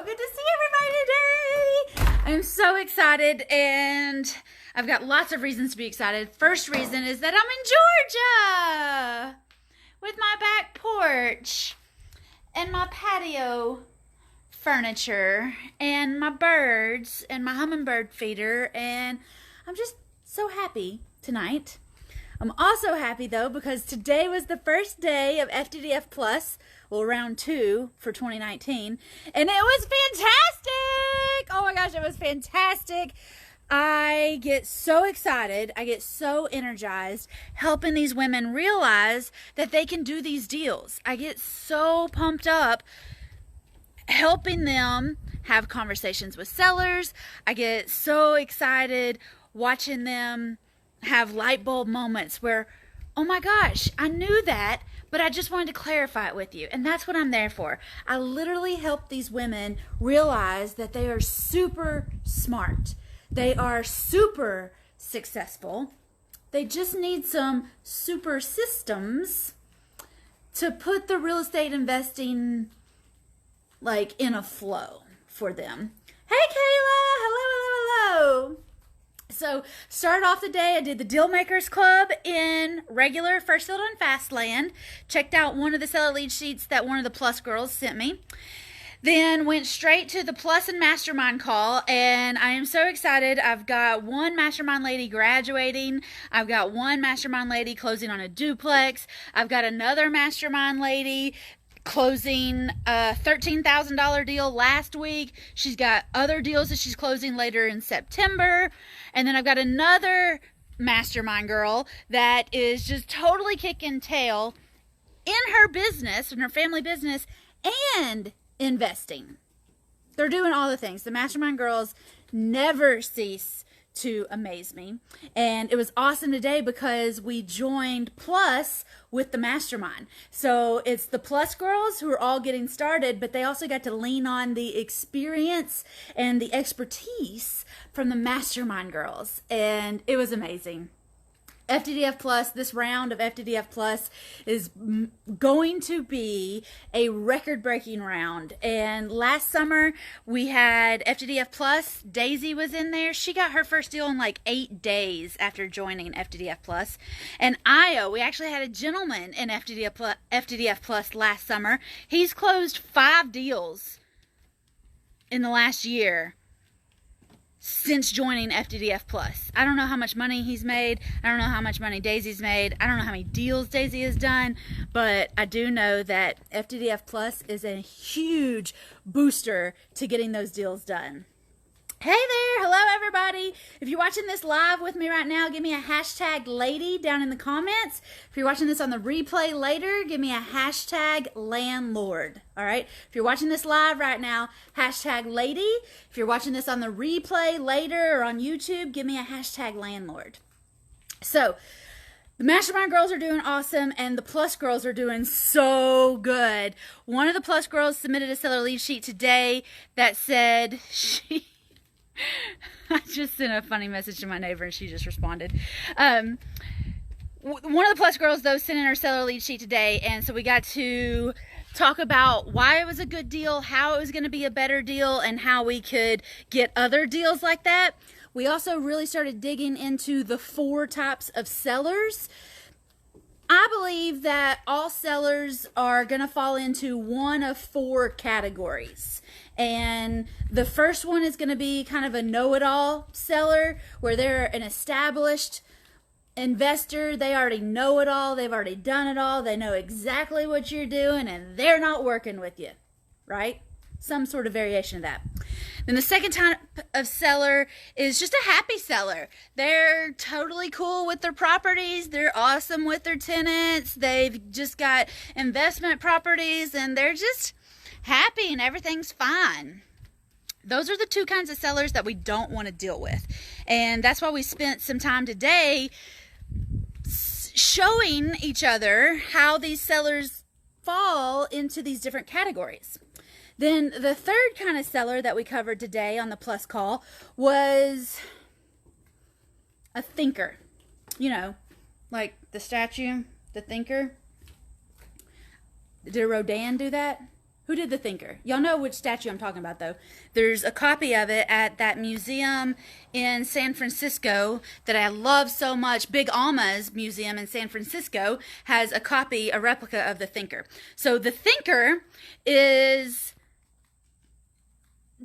good to see everybody today. I'm so excited, and I've got lots of reasons to be excited. First reason is that I'm in Georgia with my back porch and my patio furniture and my birds and my hummingbird feeder, and I'm just so happy tonight. I'm also happy though because today was the first day of FTDF Plus, well, round 2 for 2019, and it was fantastic. Oh my gosh, it was fantastic. I get so excited, I get so energized helping these women realize that they can do these deals. I get so pumped up helping them have conversations with sellers. I get so excited watching them have light bulb moments where, oh my gosh, I knew that, but I just wanted to clarify it with you. And that's what I'm there for. I literally help these women realize that they are super smart. They are super successful. They just need some super systems to put the real estate investing like in a flow for them. Hey Kayla, hello. So started off the day, I did the Deal Makers Club in regular First Field on Fastland. Checked out one of the seller lead sheets that one of the Plus girls sent me. Then went straight to the Plus and Mastermind call, and I am so excited. I've got one Mastermind lady graduating. I've got one Mastermind lady closing on a duplex. I've got another Mastermind lady closing a $13,000 deal last week. She's got other deals that she's closing later in September. And then I've got another mastermind girl that is just totally kicking tail in her business, in her family business, and investing. They're doing all the things. The mastermind girls never cease to amaze me. And it was awesome today because we joined Plus with the mastermind. So it's the Plus girls who are all getting started, but they also got to lean on the experience and the expertise from the mastermind girls. And it was amazing. FTDF Plus, this round of FTDF Plus is going to be a record-breaking round. And last summer, we had FTDF Plus. Daisy was in there. She got her first deal in like 8 days after joining FTDF Plus. And Io, we actually had a gentleman in FTDF Plus last summer. He's closed 5 deals in the last year since joining FTDF Plus. I don't know how much money he's made. I don't know how much money Daisy's made. I don't know how many deals Daisy has done, but I do know that FTDF Plus is a huge booster to getting those deals done. Hey there, hello everybody. If you're watching this live with me right now, give me a hashtag lady down in the comments. If you're watching this on the replay later, give me a hashtag landlord. All right. If you're watching this live right now, hashtag lady. If you're watching this on the replay later or on YouTube, give me a hashtag landlord. So the Mastermind girls are doing awesome, and the Plus girls are doing so good. One of the Plus girls submitted a seller lead sheet today that said I just sent a funny message to my neighbor and she just responded. One of the Plus girls, though, sent in her seller lead sheet today, and so we got to talk about why it was a good deal, how it was going to be a better deal, and how we could get other deals like that. We also really started digging into the 4 types of sellers. I believe that all sellers are going to fall into one of 4 categories. And the first one is going to be kind of a know-it-all seller, where they're an established investor. They already know it all. They've already done it all. They know exactly what you're doing, and they're not working with you, right? Some sort of variation of that. Then the second type of seller is just a happy seller. They're totally cool with their properties. They're awesome with their tenants. They've just got investment properties, and they're just happy and everything's fine. Those are the 2 kinds of sellers that we don't want to deal with. And that's why we spent some time today showing each other how these sellers fall into these different categories. Then the third kind of seller that we covered today on the Plus call was a thinker. You know, like the statue, the thinker. Did Rodin do that? Who did The Thinker? Y'all know which statue I'm talking about, though. There's a copy of it at that museum in San Francisco that I love so much. Big Alma's Museum in San Francisco has a copy, a replica of The Thinker. So The Thinker is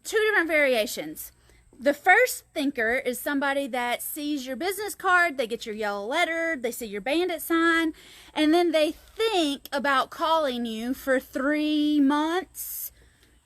two different variations. The first thinker is somebody that sees your business card, they get your yellow letter, they see your bandit sign, and then they think about calling you for 3 months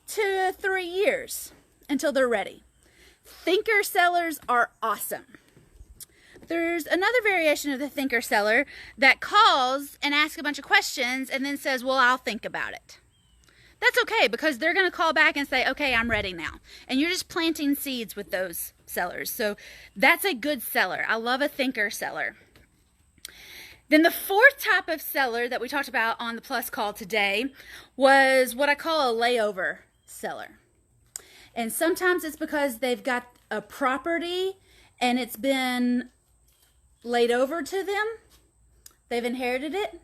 to 3 years until they're ready. Thinker sellers are awesome. There's another variation of the thinker seller that calls and asks a bunch of questions and then says, well, I'll think about it. That's okay, because they're going to call back and say, okay, I'm ready now. And you're just planting seeds with those sellers. So that's a good seller. I love a thinker seller. Then the fourth type of seller that we talked about on the Plus call today was what I call a layover seller. And sometimes it's because they've got a property and it's been laid over to them. They've inherited it.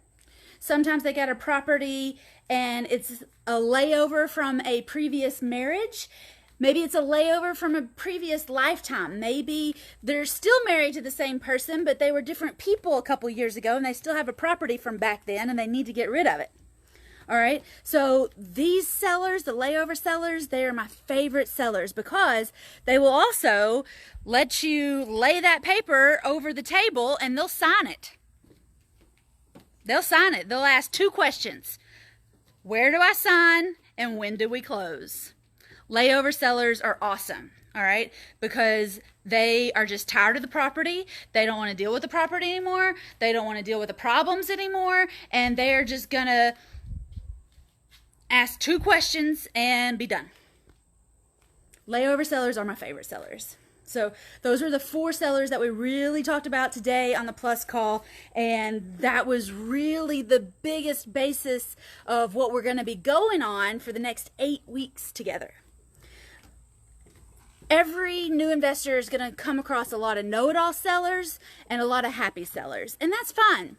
Sometimes they got a property and it's a layover from a previous marriage. Maybe it's a layover from a previous lifetime. Maybe they're still married to the same person, but they were different people a couple years ago and they still have a property from back then and they need to get rid of it. All right, so these sellers, the layover sellers, they are my favorite sellers because they will also let you lay that paper over the table and they'll sign it. They'll sign it. They'll ask 2 questions. Where do I sign and when do we close? Layover sellers are awesome, all right, because they are just tired of the property. They don't want to deal with the property anymore. They don't want to deal with the problems anymore, and they're just going to ask 2 questions and be done. Layover sellers are my favorite sellers. So those were the 4 sellers that we really talked about today on the Plus call, and that was really the biggest basis of what we're going to be going on for the next 8 weeks together. Every new investor is going to come across a lot of know-it-all sellers and a lot of happy sellers, and that's fine.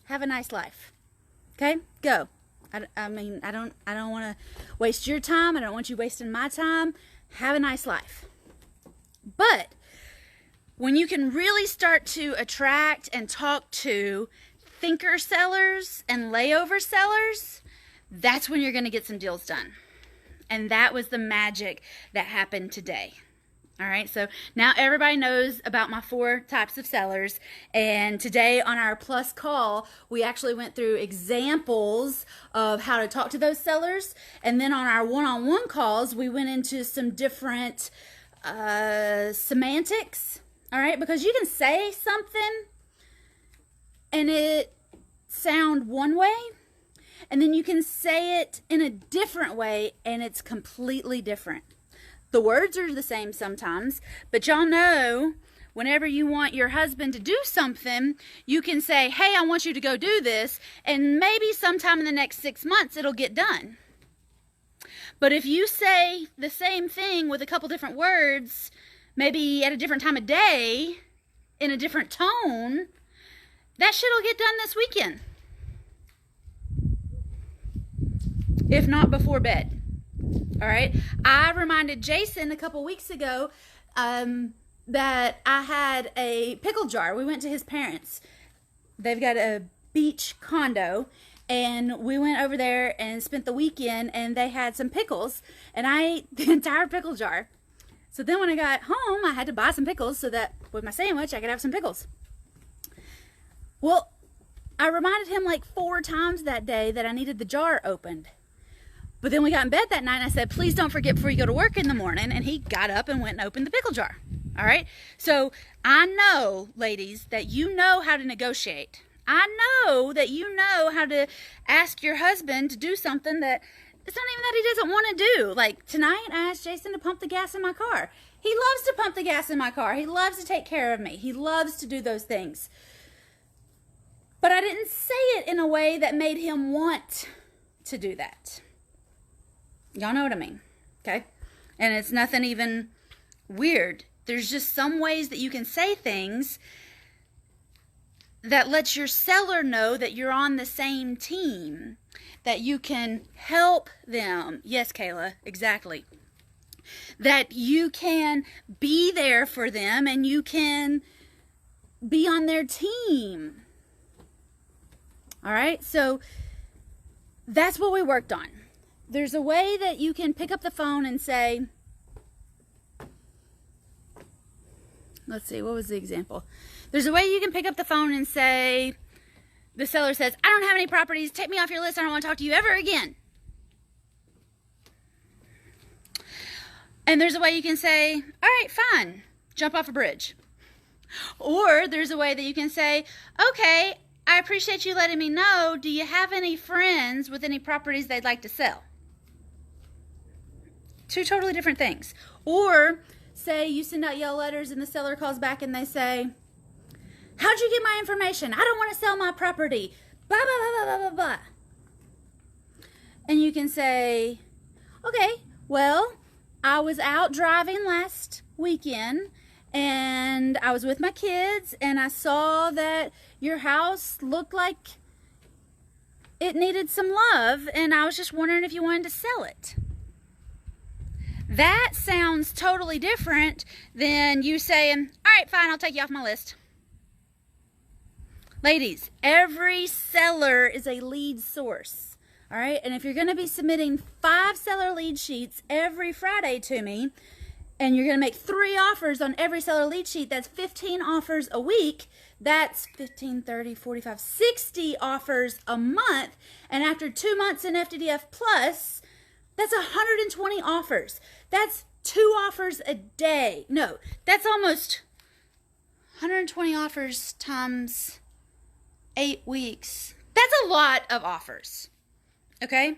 Have a nice life. Okay? Go. I mean, I don't want to waste your time. I don't want you wasting my time. Have a nice life. But when you can really start to attract and talk to thinker sellers and layover sellers, that's when you're going to get some deals done. And that was the magic that happened today. All right, so now everybody knows about my 4 types of sellers. And today on our Plus call, we actually went through examples of how to talk to those sellers. And then on our one-on-one calls, we went into some different semantics, all right, because you can say something and it sound one way, and then you can say it in a different way and it's completely different. The words are the same sometimes, but y'all know whenever you want your husband to do something, you can say, hey, I want you to go do this, and maybe sometime in the next 6 months it'll get done. But if you say the same thing with a couple different words, maybe at a different time of day, in a different tone, that shit will get done this weekend. If not before bed. All right? I reminded Jason a couple weeks ago that I had a pickle jar. We went to his parents. They've got a beach condo. And we went over there and spent the weekend, and they had some pickles, and I ate the entire pickle jar. So then when I got home, I had to buy some pickles so that with my sandwich, I could have some pickles. Well, I reminded him like 4 times that day that I needed the jar opened. But then we got in bed that night, and I said, please don't forget before you go to work in the morning, and he got up and went and opened the pickle jar. All right? So I know, ladies, that you know how to negotiate. I know that you know how to ask your husband to do something that it's not even that he doesn't want to do. Like tonight, I asked Jason to pump the gas in my car. He loves to pump the gas in my car. He loves to take care of me. He loves to do those things. But I didn't say it in a way that made him want to do that. Y'all know what I mean, okay? And it's nothing even weird. There's just some ways that you can say things that lets your seller know that you're on the same team that you can help them. Yes, Kayla, exactly. That you can be there for them and you can be on their team. All right, so that's what we worked on. There's a way that you can pick up the phone and say, let's see, what was the example? There's a way you can pick up the phone and say, the seller says, I don't have any properties, take me off your list, I don't want to talk to you ever again. And there's a way you can say, all right, fine, jump off a bridge. Or there's a way that you can say, okay, I appreciate you letting me know. Do you have any friends with any properties they'd like to sell? Two totally different things. Or say you send out yellow letters and the seller calls back and they say, how'd you get my information? I don't want to sell my property. Blah, blah, blah, blah, blah, blah, blah. And you can say, okay, well, I was out driving last weekend and I was with my kids and I saw that your house looked like it needed some love and I was just wondering if you wanted to sell it. That sounds totally different than you saying, all right, fine, I'll take you off my list. Ladies, every seller is a lead source. All right, and if you're going to be submitting 5 seller lead sheets every Friday to me, and you're going to make 3 offers on every seller lead sheet, that's 15 offers a week. That's 15, 30, 45, 60 offers a month. And after 2 months in FTDF Plus, that's 120 offers. That's 2 offers a day. No, that's almost 120 offers times 8 weeks. That's a lot of offers. Okay?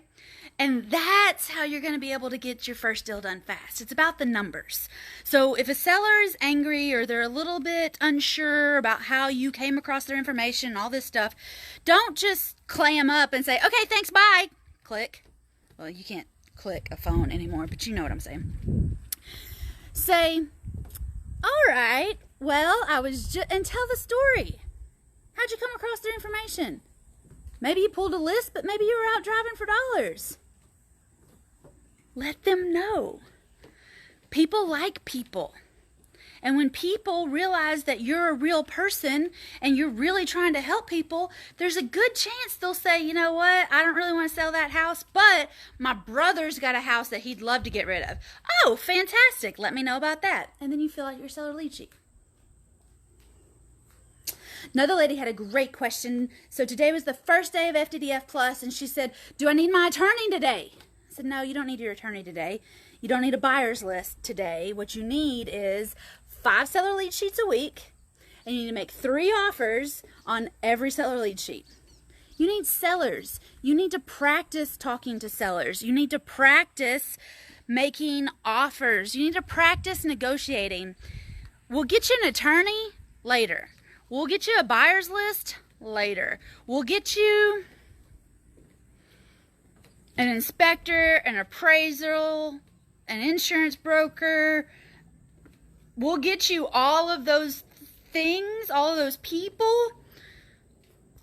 And that's how you're going to be able to get your first deal done fast. It's about the numbers. So if a seller is angry or they're a little bit unsure about how you came across their information and all this stuff, don't just clam up and say, okay, thanks, bye. Click. Well, you can't click a phone anymore, but you know what I'm saying. Say, all right, well, and tell the story. How'd you come across their information? Maybe you pulled a list, but maybe you were out driving for dollars. Let them know. People like people. And when people realize that you're a real person and you're really trying to help people, there's a good chance they'll say, you know what, I don't really want to sell that house, but my brother's got a house that he'd love to get rid of. Oh, fantastic. Let me know about that. And then you fill out your seller lead sheet. Another lady had a great question. So today was the first day of FTDF Plus, and she said, do I need my attorney today? I said, no, you don't need your attorney today. You don't need a buyer's list today. What you need is 5 seller lead sheets a week, and you need to make 3 offers on every seller lead sheet. You need sellers. You need to practice talking to sellers. You need to practice making offers. You need to practice negotiating. We'll get you an attorney later. We'll get you a buyer's list later. We'll get you an inspector, an appraisal, an insurance broker. We'll get you all of those things, all of those people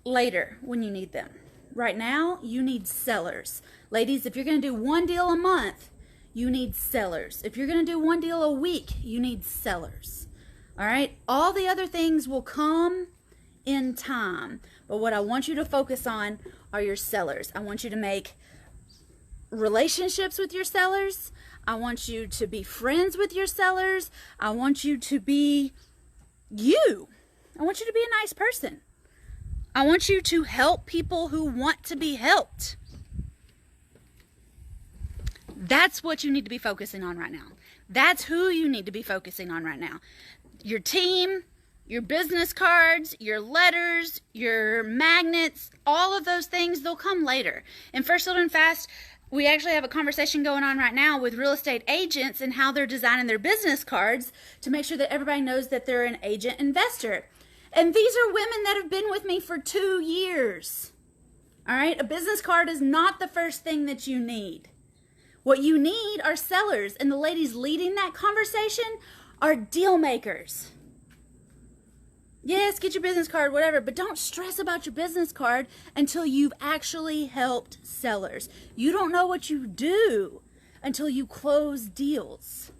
later when you need them. Right now, you need sellers. Ladies, if you're going to do 1 deal a month, you need sellers. If you're going to do 1 deal a week, you need sellers. All right? All the other things will come in time. But what I want you to focus on are your sellers. I want you to make relationships with your sellers. I want you to be friends with your sellers. I want you to be you. I want you to be a nice person. I want you to help people who want to be helped. That's what you need to be focusing on right now. That's who you need to be focusing on right now. Your team, your business cards, your letters, your magnets, all of those things, they'll come later. In First Sold and Fast, we actually have a conversation going on right now with real estate agents and how they're designing their business cards to make sure that everybody knows that they're an agent investor. And these are women that have been with me for 2 years. All right? A business card is not the first thing that you need. What you need are sellers, and the ladies leading that conversation are deal makers. Yes, get your business card, whatever, but don't stress about your business card until you've actually helped sellers. You don't know what you do until you close deals.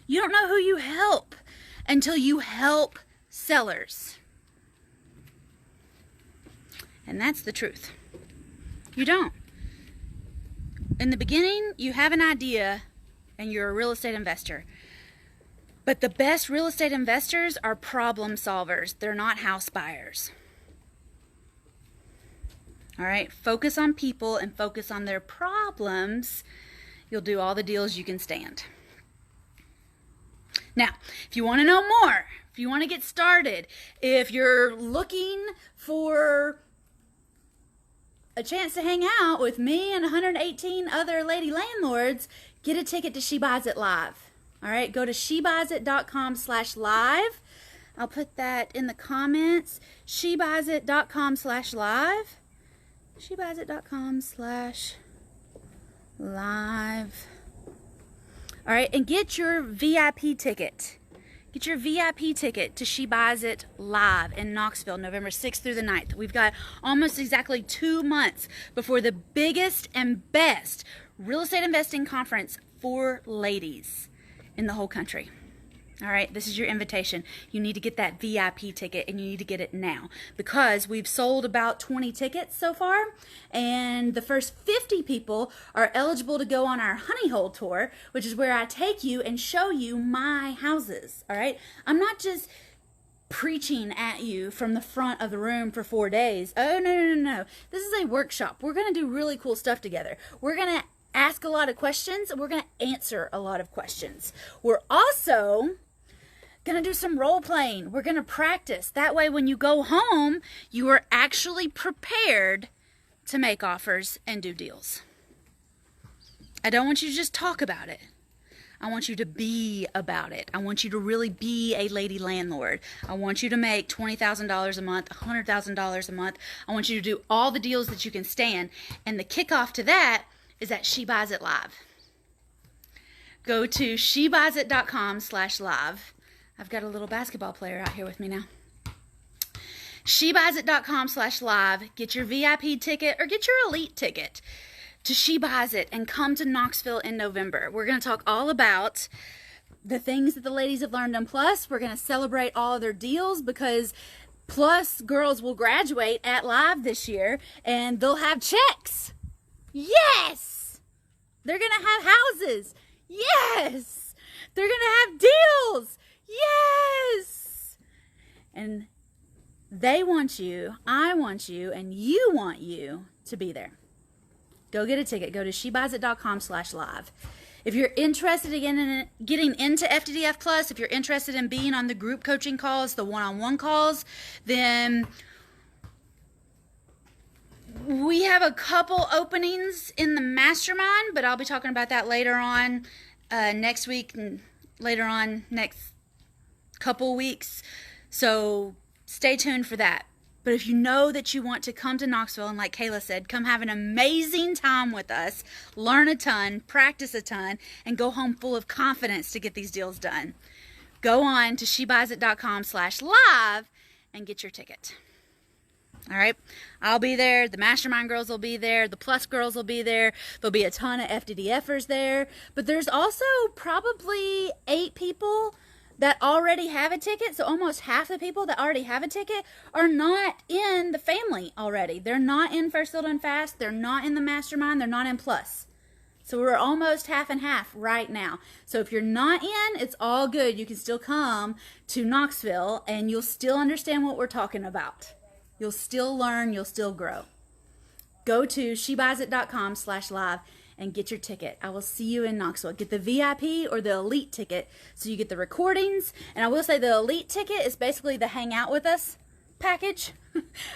You don't know who you help until you help sellers. And that's the truth. You don't. In the beginning, you have an idea and you're a real estate investor. But the best real estate investors are problem solvers. They're not house buyers. All right, focus on people and focus on their problems. You'll do all the deals you can stand. Now, if you want to know more, if you want to get started, if you're looking for a chance to hang out with me and 118 other lady landlords, get a ticket to She Buys It Live. All right, go to shebuysit.com/live. I'll put that in the comments. shebuysit.com/live. shebuysit.com/live. All right, and get your VIP ticket. Get your VIP ticket to She Buys It Live in Knoxville, November 6th through the 9th. We've got almost exactly 2 months before the biggest and best real estate investing conference for ladies in the whole country. All right, this is your invitation. You need to get that VIP ticket, and you need to get it now because we've sold about 20 tickets so far, and the first 50 people are eligible to go on our honey hole tour, which is where I take you and show you my houses. All right, I'm not just preaching at you from the front of the room for 4 days. Oh, no. This is a workshop. We're going to do really cool stuff together. We're going to ask a lot of questions, and we're going to answer a lot of questions. We're also going to do some role playing. We're going to practice. That way, when you go home, you are actually prepared to make offers and do deals. I don't want you to just talk about it. I want you to be about it. I want you to really be a lady landlord. I want you to make $20,000 a month, $100,000 a month. I want you to do all the deals that you can stand. And the kickoff to that is at She Buys It Live. Go to shebuysit.com/live. I've got a little basketball player out here with me now. shebuysit.com/live. Get your VIP ticket or get your elite ticket to She Buys It and come to Knoxville in November. We're going to talk all about the things that the ladies have learned on Plus. We're going to celebrate all of their deals because Plus girls will graduate at Live this year and they'll have checks. Yes! They're going to have houses. Yes! They're going to have deals. Yes! And they want you, I want you, and you want you to be there. Go get a ticket. Go to shebuysit.com/live. If you're interested again in getting into FTDF Plus, if you're interested in being on the group coaching calls, the one-on-one calls, then we have a couple openings in the mastermind, but I'll be talking about that later on next week and later on next couple weeks. So stay tuned for that. But if you know that you want to come to Knoxville, and like Kayla said, come have an amazing time with us, learn a ton, practice a ton, and go home full of confidence to get these deals done, go on to shebuysit.com/live and get your ticket. All right, I'll be there. The Mastermind girls will be there. The Plus girls will be there. There'll be a ton of FTDFers there. But there's also probably 8 people that already have a ticket. So almost half the people that already have a ticket are not in the family already. They're not in First Field and Fast. They're not in the Mastermind. They're not in Plus. So we're almost half and half right now. So if you're not in, it's all good. You can still come to Knoxville and you'll still understand what we're talking about. You'll still learn. You'll still grow. Go to shebuysit.com/live and get your ticket. I will see you in Knoxville. Get the VIP or the elite ticket so you get the recordings. And I will say the elite ticket is basically the hang out with us package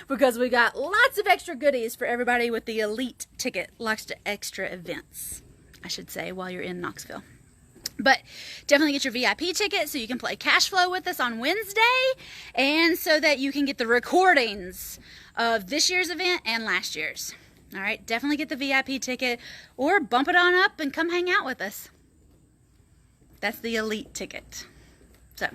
because we got lots of extra goodies for everybody with the elite ticket. Lots of extra events, I should say, while you're in Knoxville. But definitely get your VIP ticket so you can play cash flow with us on Wednesday and so that you can get the recordings of this year's event and last year's. All right, definitely get the VIP ticket or bump it on up and come hang out with us. That's the elite ticket. So,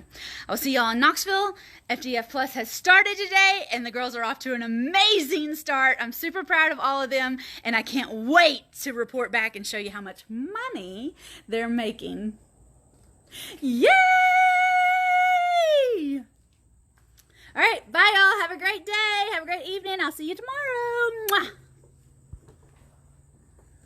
I'll see y'all in Knoxville. FDF Plus has started today, and the girls are off to an amazing start. I'm super proud of all of them, and I can't wait to report back and show you how much money they're making. Yay! All right, bye y'all. Have a great day. Have a great evening. I'll see you tomorrow. Mwah.